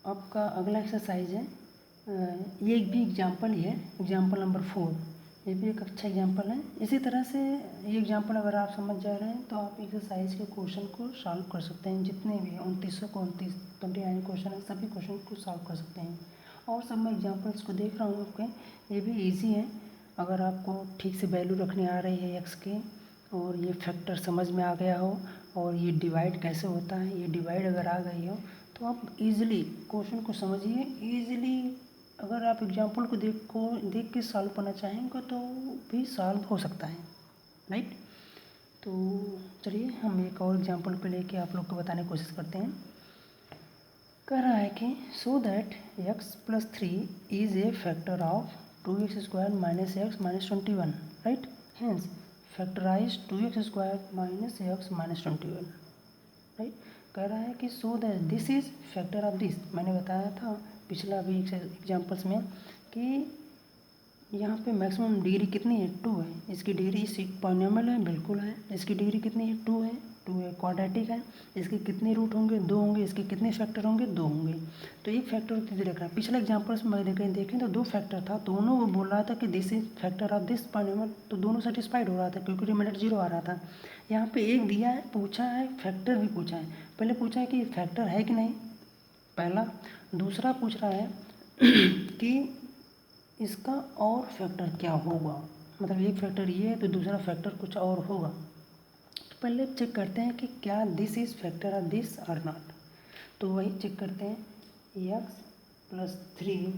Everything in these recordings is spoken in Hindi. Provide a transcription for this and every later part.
आपका अगला एक्सरसाइज है, ये एक भी एग्जाम्पल ही है, एग्जाम्पल नंबर 4। ये भी एक अच्छा एग्जाम्पल है। इसी तरह से ये एग्जाम्पल अगर आप समझ जा रहे हैं तो आप एक्सरसाइज के क्वेश्चन को सॉल्व कर सकते हैं। जितने भी 29 क्वेश्चन है, सभी क्वेश्चन को सॉल्व कर सकते हैं। और सब मैं एग्जाम्पल्स को देख रहा हूँ आपके, ये भी ईजी है। अगर आपको ठीक से वैल्यू रखने आ रही है एक्स की, और ये फैक्टर समझ में आ गया हो, और ये डिवाइड कैसे होता है, ये डिवाइड अगर आ गई हो, तो आप इजीली क्वेश्चन को समझिए। इजीली अगर आप एग्जाम्पल को देख के सॉल्व करना चाहेंगे तो भी सॉल्व हो सकता है, राइट। तो चलिए हम एक और एग्जाम्पल पे लेके आप लोग को बताने की कोशिश करते हैं। कह रहा है कि so that x+3 is a factor of 2x² - x - 21, right. Hence factorise 2x² - x - 21, right. कह रहा है कि so that this is factor of this. मैंने बताया था पिछला भी एग्जाम्पल्स में कि यहाँ पे मैक्सिमम डिग्री कितनी है, 2 है। इसकी डिग्री पॉलिनॉमियल है, बिल्कुल है। इसकी डिग्री कितनी है, 2 है। 2 है, क्वाड्रेटिक है। इसके कितने रूट होंगे, 2 होंगे। इसके कितने फैक्टर होंगे, 2 होंगे। तो एक फैक्टर कितने देख रहा है, पिछले एग्जाम्पल्स में देखें तो 2 फैक्टर था। दोनों वो बोल रहा था कि this is factor of this polynomial, तो दोनों सेटिस्फाइड हो रहा था क्योंकि रिमाइंडर 0 आ रहा था। यहाँ पे एक दिया है, पूछा है, फैक्टर भी पूछा है। पहले पूछा है कि फैक्टर है कि नहीं, पहला। दूसरा पूछ रहा है कि इसका और फैक्टर क्या होगा, मतलब एक फैक्टर ये है तो दूसरा फैक्टर कुछ और होगा। तो पहले चेक करते हैं कि क्या this is factor of this or not. तो वही चेक करते हैं, x+3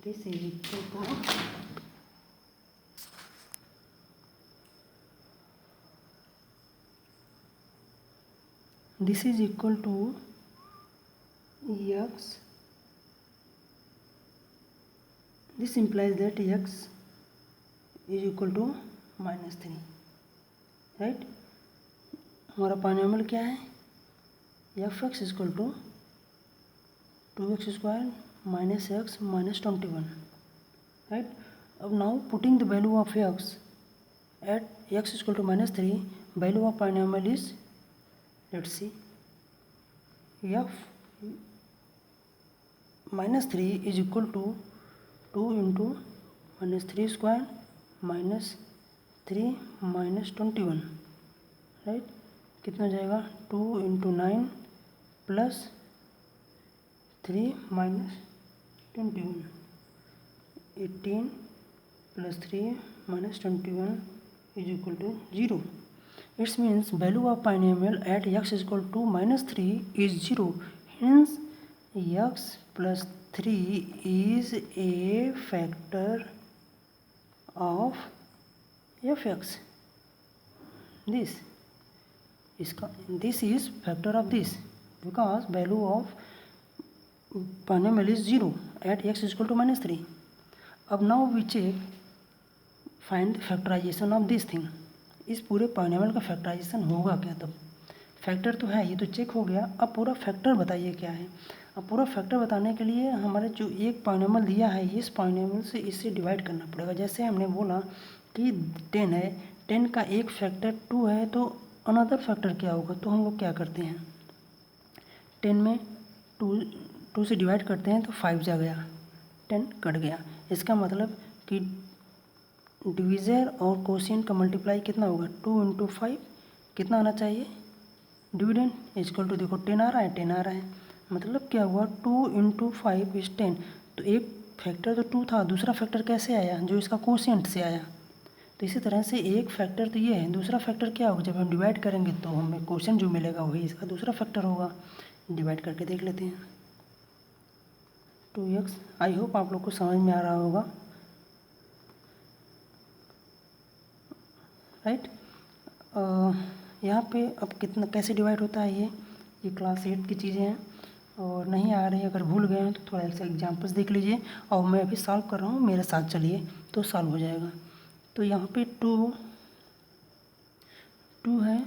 this is equal to this is equal to x, this implies that x is equal to -3, right. हमारा पॉलिनॉमियल क्या है, f(x) equal to 2x² - x - 21, right. अब now putting the value of x at x equal to -3, value of polynomial is, let's see, f -3 is equal to 2 into -3² -3 -21, right. कितना हो जाएगा, 2 into 9 plus 3 -21, 18 plus 3 -21 is equal to 0. It means value of polynomial at x is equal to -3 is 0. Hence x plus 3 is a factor of fx. This is factor of this because value of polynomial is 0 at x is equal to -3. अब now we check find the factorization of this thing. इस पूरे पॉलिनॉमियल का फैक्टराइजेशन होगा क्या, तब फैक्टर तो है, ये तो चेक हो गया। अब पूरा फैक्टर बताइए क्या है। अब पूरा फैक्टर बताने के लिए हमारे जो एक पॉलिनॉमियल दिया है, इस पॉलिनॉमियल से इससे डिवाइड करना पड़ेगा। जैसे हमने बोला कि 10 है, 10 का एक फैक्टर 2 है, तो अनदर फैक्टर क्या होगा। तो हम लोग क्या करते हैं, 10 में 2 से डिवाइड करते हैं तो 5 जा गया, 10 कट गया। इसका मतलब कि डिवीज़र और कोशिएंट का मल्टीप्लाई कितना होगा, 2 इंटू 5 कितना आना चाहिए, डिविडेंड इक्वल टू, देखो 10 आ रहा है, 10 आ रहा है। मतलब क्या हुआ, 2 इंटू 5 इज 10। तो एक फैक्टर तो 2 था, दूसरा फैक्टर कैसे आया, जो इसका कोशिएंट से आया। तो इसी तरह से एक फैक्टर तो ये है, दूसरा फैक्टर क्या होगा, जब हम डिवाइड करेंगे तो हमें कोशिएंट जो मिलेगा वही इसका दूसरा फैक्टर होगा। डिवाइड करके देख लेते हैं, 2x। आई होप आप लोग को समझ में आ रहा होगा, राइट। यहाँ पे अब कितना कैसे डिवाइड होता है, ये क्लास 8 की चीज़ें हैं और नहीं आ रही है। अगर भूल गए हैं तो थोड़ा ऐसे एग्जाम्पल्स देख लीजिए, और मैं अभी सॉल्व कर रहा हूँ, मेरे साथ चलिए तो सॉल्व हो जाएगा। तो यहाँ पे 2 है,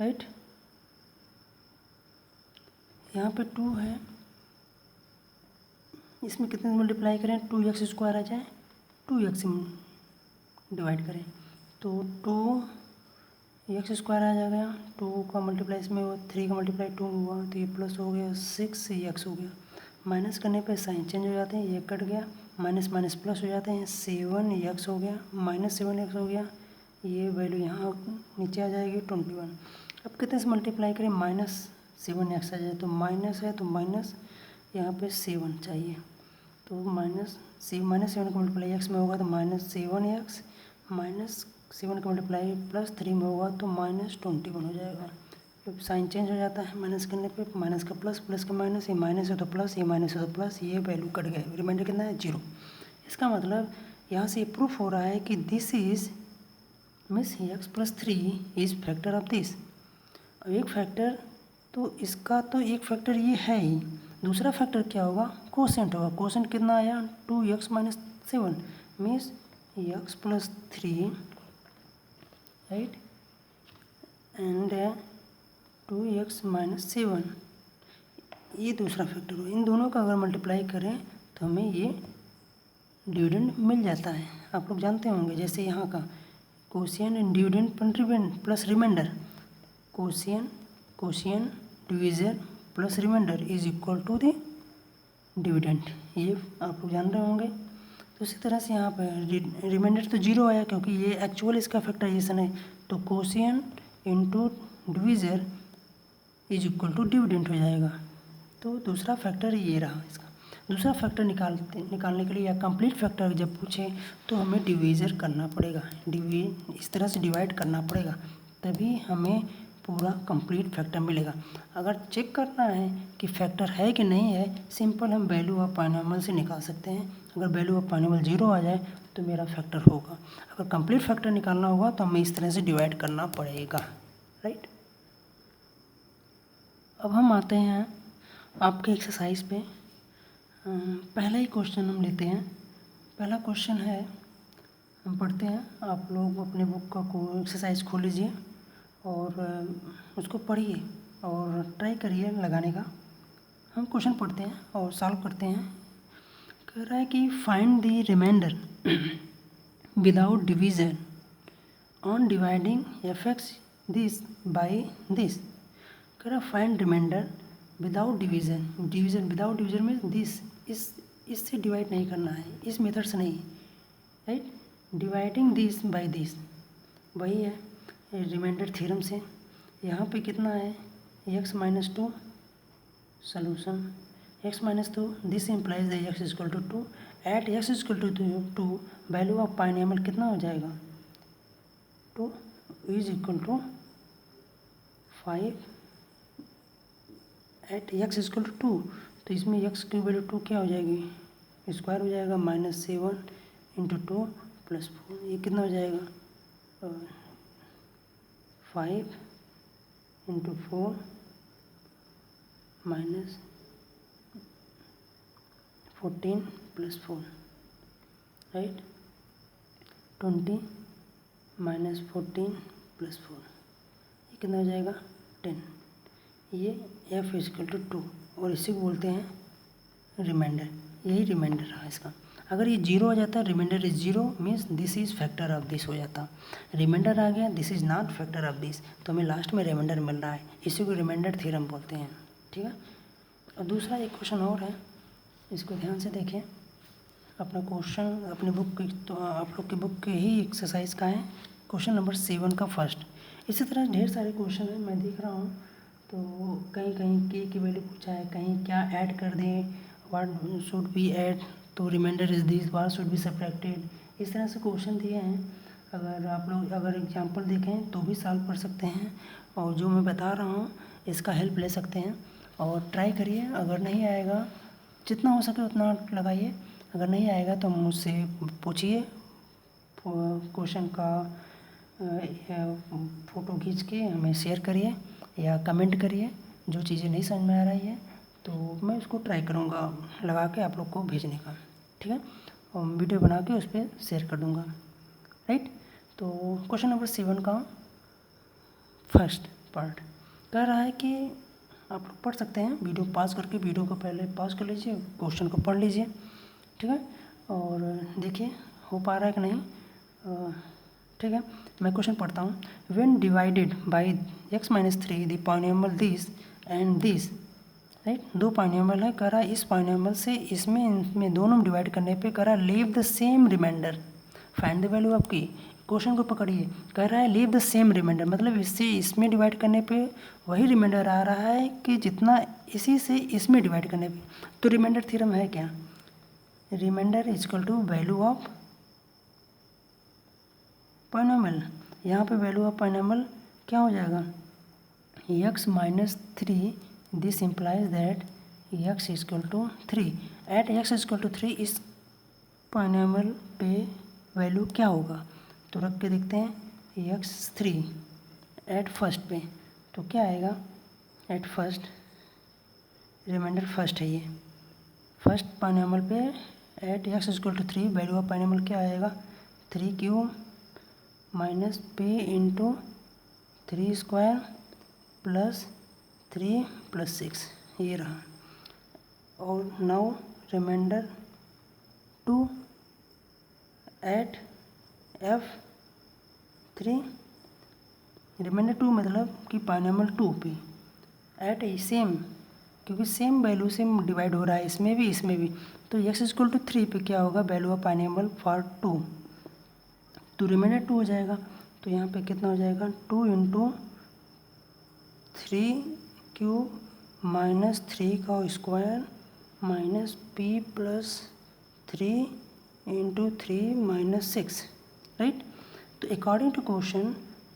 राइट। यहाँ पे 2 है, इसमें कितने मल्टीप्लाई करें, 2x² आ जाए, 2x डिवाइड करें तो 2x² आ जाएगा, 2 का आपका मल्टीप्लाई इसमें हुआ, 3 का मल्टीप्लाई 2 हुआ, तो ये प्लस हो गया 6 ये एक्स हो गया। माइनस करने पे साइन चेंज हो जाते हैं, ये कट गया, माइनस माइनस प्लस हो जाते हैं, 7 एक्स हो गया, -7 एक्स हो गया, ये वैल्यू यहाँ नीचे आ जाएगी 21। अब कितने से मल्टीप्लाई करें, -7 एक्स आ जाए, तो माइनस है तो माइनस यहाँ पे 7 चाहिए, तो -7 का मल्टीप्लाई एक्स में होगा तो -7 एक्स, -7 का मल्टीप्लाई +3 में होगा तो -21 हो जाएगा। जब साइन चेंज हो जाता है माइनस करने पे, माइनस का प्लस, प्लस का माइनस, ये माइनस है तो प्लस, ये माइनस है तो प्लस, ये वैल्यू कट गए, रिमाइंडर कितना है 0। इसका मतलब यहाँ से प्रूफ हो रहा है कि this is means x+3 is factor of this. अब एक फैक्टर तो इसका तो एक फैक्टर ये है ही, दूसरा फैक्टर क्या होगा, कोसेंट होगा। कोसेंट कितना आया 2x - 7 means x+3 right and 2x - 7, ये दूसरा फैक्टर हो। इन दोनों का अगर मल्टीप्लाई करें तो हमें ये डिविडेंड मिल जाता है। आप लोग जानते होंगे, जैसे यहाँ का quotient and dividend plus remainder, quotient divisor plus remainder is equal to the dividend, ये आप लोग जान रहे होंगे। तो इसी तरह से यहाँ पर रिमाइंडर तो 0 आया क्योंकि ये एक्चुअल इसका फैक्टराइजेशन है, तो quotient into divisor is equal to dividend हो जाएगा। तो दूसरा फैक्टर ये रहा इसका। दूसरा फैक्टर निकालने के लिए या कंप्लीट फैक्टर जब पूछे तो हमें डिवीज़र करना पड़ेगा, इस तरह से डिवाइड करना पड़ेगा, तभी हमें पूरा कंप्लीट फैक्टर मिलेगा। अगर चेक करना है कि फैक्टर है कि नहीं है, सिंपल हम वैल्यू ऑफ पॉलिनोमियल से निकाल सकते हैं। अगर वैल्यू ऑफ पॉलिनोमियल 0 आ जाए तो मेरा फैक्टर होगा। अगर कंप्लीट फैक्टर निकालना होगा तो हमें इस तरह से डिवाइड करना पड़ेगा, राइट। अब हम आते हैं आपके एक्सरसाइज पे। पहला ही क्वेश्चन हम लेते हैं। पहला क्वेश्चन है, हम पढ़ते हैं, आप लोग अपने बुक का एक्सरसाइज खोल लीजिए और उसको पढ़िए और ट्राई करिए लगाने का। हम क्वेश्चन पढ़ते हैं और सॉल्व करते हैं। कह रहा है कि find the remainder without division on dividing effects this by this. कह रहा find remainder without division, without division में दिस, इससे डिवाइड नहीं करना है, इस मेथड से नहीं, right. Dividing this by this वही है रिमाइंडर थ्योरम से। यहाँ पे कितना है x - 2 solution, x - 2 this implies the x = 2 at x = 2 value of polynomial कितना हो जाएगा 2 is equal to 5 at x = 2। तो इसमें x की वैल्यू 2 क्या हो जाएगी, स्क्वायर हो जाएगा, -7 × 2 + 4, ये कितना हो जाएगा 5 × 4 -14 + 4 राइट 20 - 14 + 4, ये कितना हो जाएगा 10। ये f = 2 और इसी को बोलते हैं रिमाइंडर। यही रिमाइंडर रहा इसका। अगर ये 0 आ जाता, remainder is 0 means this is factor of this हो जाता। रिमाइंडर आ गया, this is not factor of this, तो हमें लास्ट में रिमाइंडर मिल रहा है, इसी को रिमाइंडर थ्योरम बोलते हैं, ठीक है। और दूसरा एक क्वेश्चन और है, इसको ध्यान से देखें। अपना क्वेश्चन अपनी बुक की, तो आप लोग की बुक के ही एक्सरसाइज का है, क्वेश्चन नंबर 7 का फर्स्ट। इसी तरह ढेर सारे क्वेश्चन हैं, मैं देख रहा हूँ। तो कहीं कहीं के की वैल्यू पूछा है, कहीं क्या ऐड कर दें, व्हाट शुड बी ऐड, तो remainder is this, what should be subtracted, इस तरह से क्वेश्चन दिए हैं। अगर आप लोग अगर एग्जांपल देखें तो भी सॉल्व कर सकते हैं, और जो मैं बता रहा हूँ इसका हेल्प ले सकते हैं और ट्राई करिए। अगर नहीं आएगा, जितना हो सके उतना लगाइए, अगर नहीं आएगा तो मुझसे पूछिए, क्वेश्चन का फ़ोटो खींच के हमें शेयर करिए या कमेंट करिए। जो चीज़ें नहीं समझ में आ रही है तो मैं उसको ट्राई करूँगा लगा के आप लोग को भेजने का, ठीक है, और वीडियो बना के उस पर शेयर कर दूँगा, राइट। तो क्वेश्चन नंबर 7 का फर्स्ट पार्ट कह रहा है कि आप लोग पढ़ सकते हैं, वीडियो पॉज करके, वीडियो को पहले पॉज कर लीजिए, क्वेश्चन को पढ़ लीजिए, ठीक है, और देखिए हो पा रहा है कि नहीं। ठीक है, मैं क्वेश्चन पढ़ता हूँ। When divided by x-3 the polynomial this and this, right, दो पॉलिनोमियल है, कह रहा है इस पॉलिनोमियल से इसमें दोनों में डिवाइड करने पे कह रहा है leave the same remainder, find the value of की। क्वेश्चन को पकड़िए, कह रहा है लीव द सेम रिमाइंडर, मतलब इससे इसमें डिवाइड करने पे वही रिमाइंडर आ रहा है कि जितना इसी से इसमें डिवाइड करने पे। तो रिमाइंडर थ्योरम है क्या, remainder is equal to value of polynomial. यहाँ पे वैल्यू ऑफ पॉलिनोमियल क्या हो जाएगा, x-3, this implies that x is equal to 3, at x is equal to 3 इस पॉलिनोमियल पे वैल्यू क्या होगा। तो रख के देखते हैं x3 एट फर्स्ट पे, तो क्या आएगा, एट फर्स्ट रिमाइंडर फर्स्ट है ये, फर्स्ट पॉलिनोमियल पे at x is equal to 3 value of polynomial क्या आएगा, 3³ minus p into 3 square plus 3 plus 6, ये रहा। और now reminder 2 eight f3, reminder 2 मतलब कि पॉलिनोमियल 2 पे एट सेम, क्योंकि सेम वैल्यू से डिवाइड हो रहा है इसमें भी इसमें भी, तो x इक्वल टू 3 पे क्या होगा, वैल्यू ऑफ पॉलिनोमियल फॉर 2, तो रिमाइंडर 2 हो जाएगा। तो यहाँ पे कितना हो जाएगा, 2 इंटू 3³ माइनस 3 का square minus p plus 3 into 3 minus 6, right. तो according to question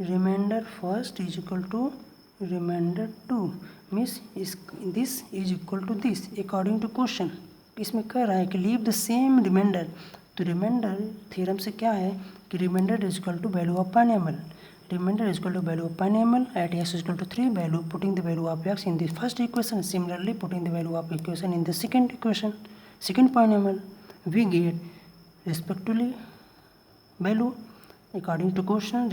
remainder first is equal to remainder 2, means this is equal to this according to question. इसमें कह रहा है कि लीव द सेम रिमाइंडर, तो रिमाइंडर थ्योरम से क्या है कि remainder is equal to value of polynomial, remainder is equal to value of polynomial at x is equal to 3 value, putting the value of x in the first equation, similarly putting the value of equation in the second equation, second polynomial, we get respectively value according to question,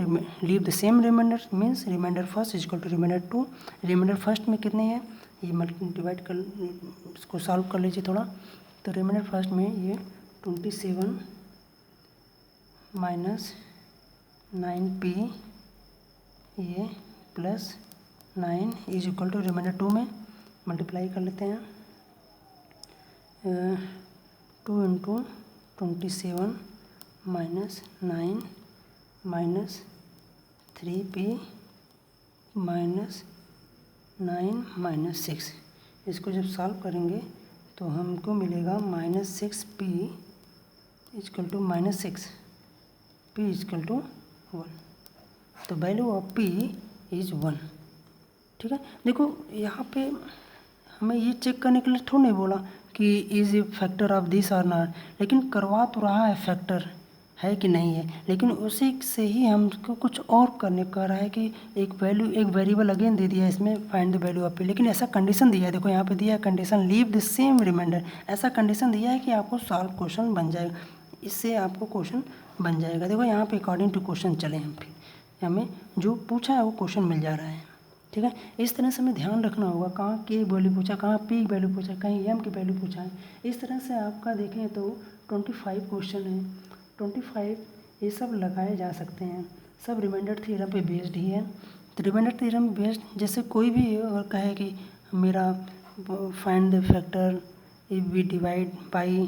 leave the same remainder, means remainder first is equal to remainder 2, remainder first में कितने हैं, ये डिवाइड कर, इसको सॉल्व कर लीजिए थोड़ा। तो रिमाइंडर फर्स्ट में ये 27 माइनस 9p ये plus 9 is equal to remainder 2 में मल्टीप्लाई कर लेते हैं, 2 into 27 minus 9 minus 3p minus 9 minus 6, इसको जब सॉल्व करेंगे तो हमको मिलेगा minus 6p is equal to minus 6, p is equal to 1, तो वैल्यू ऑफ p इज 1, ठीक है। देखो यहाँ पे हमें ये चेक करने के लिए थोड़ा नहीं बोला कि is a factor of this or not, लेकिन करवा तो रहा है फैक्टर है कि नहीं है, लेकिन उसी से ही हमको कुछ और करने का रहा है कि एक वैल्यू, एक वेरिएबल अगेन दे दिया है इसमें, find the value of p, लेकिन ऐसा कंडीशन दिया है, देखो यहाँ पे दिया है condition leave the same remainder, ऐसा कंडीशन दिया है कि आपको सॉल्व क्वेश्चन बन जाएगा, इससे आपको क्वेश्चन बन जाएगा। देखो यहाँ पे अकॉर्डिंग टू क्वेश्चन चले हम, फिर हमें जो पूछा है वो क्वेश्चन मिल जा रहा है, ठीक है। इस तरह से हमें ध्यान रखना होगा, कहाँ के वैल्यू पूछा, कहाँ p की वैल्यू पूछा, कहीं m की वैल्यू पूछा है। इस तरह से आपका देखें तो 25 क्वेश्चन है, 25 ये सब लगाए जा सकते हैं, सब रिमाइंडर थ्योरम पे बेस्ड ही है। तो रिमाइंडर थ्योरम बेस्ड, जैसे कोई भी और कहे कि मेरा find the factor if we divide by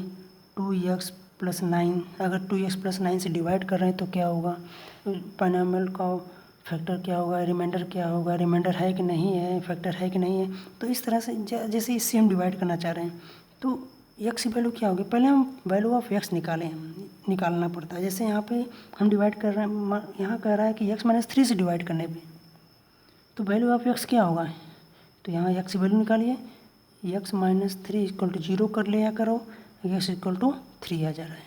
2x plus 9, अगर 2x प्लस 9 से डिवाइड कर रहे हैं तो क्या होगा, पॉलिनोमियल का फैक्टर क्या होगा, रिमाइंडर क्या होगा, रिमाइंडर है कि नहीं है, फैक्टर है कि नहीं है। तो इस तरह से जैसे इससे हम डिवाइड करना चाह रहे हैं तो x की वैल्यू क्या होगी, पहले हम वैल्यू ऑफ x निकालना पड़ता है। जैसे यहाँ पे हम डिवाइड कर रहे हैं, यहाँ कह रहा है कि x-3 से डिवाइड करने पे, तो वैल्यू ऑफ x क्या होगा, तो यहाँ x की वैल्यू निकालिए, x-3 इक्वल टू 0 कर लिया करो, x इक्वल टू 3 आ जा रहा है,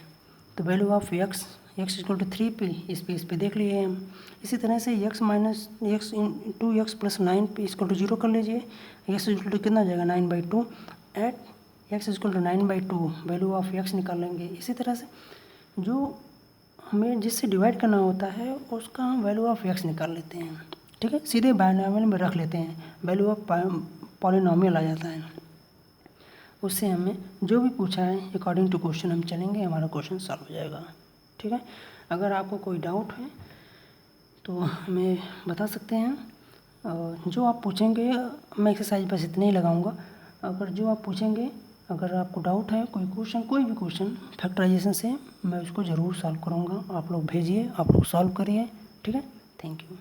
तो value of x equal to 3 पे इस पे देख लिए हम। इसी तरह से x माइनस 2x प्लस 9 पे इक्वल टू 0 कर लीजिए, x इक्वल टू कितना हो जाएगा 9/2, at x equal to 9/2 value of x निकालेंगे। इसी तरह से जो हमें जिससे डिवाइड करना होता है उसका हम वैल्यू ऑफ x निकाल लेते हैं, ठीक है, सीधे बायनॉमियल में रख लेते हैं, वैल्यू ऑफ पॉलिनोमियल आ जाता है। उससे हमें जो भी पूछा है अकॉर्डिंग टू क्वेश्चन हम चलेंगे, हमारा क्वेश्चन सॉल्व हो जाएगा, ठीक है। अगर आपको कोई डाउट है तो हमें बता सकते हैं। जो आप पूछेंगे मैं एक्सरसाइज बस इतने ही लगाऊंगा। अगर जो आप पूछेंगे, अगर आपको डाउट है कोई क्वेश्चन, कोई भी क्वेश्चन फैक्टराइजेशन से, मैं उसको ज़रूर सॉल्व करूँगा। आप लोग भेजिए, आप लोग सॉल्व करिए। ठीक है, थैंक यू।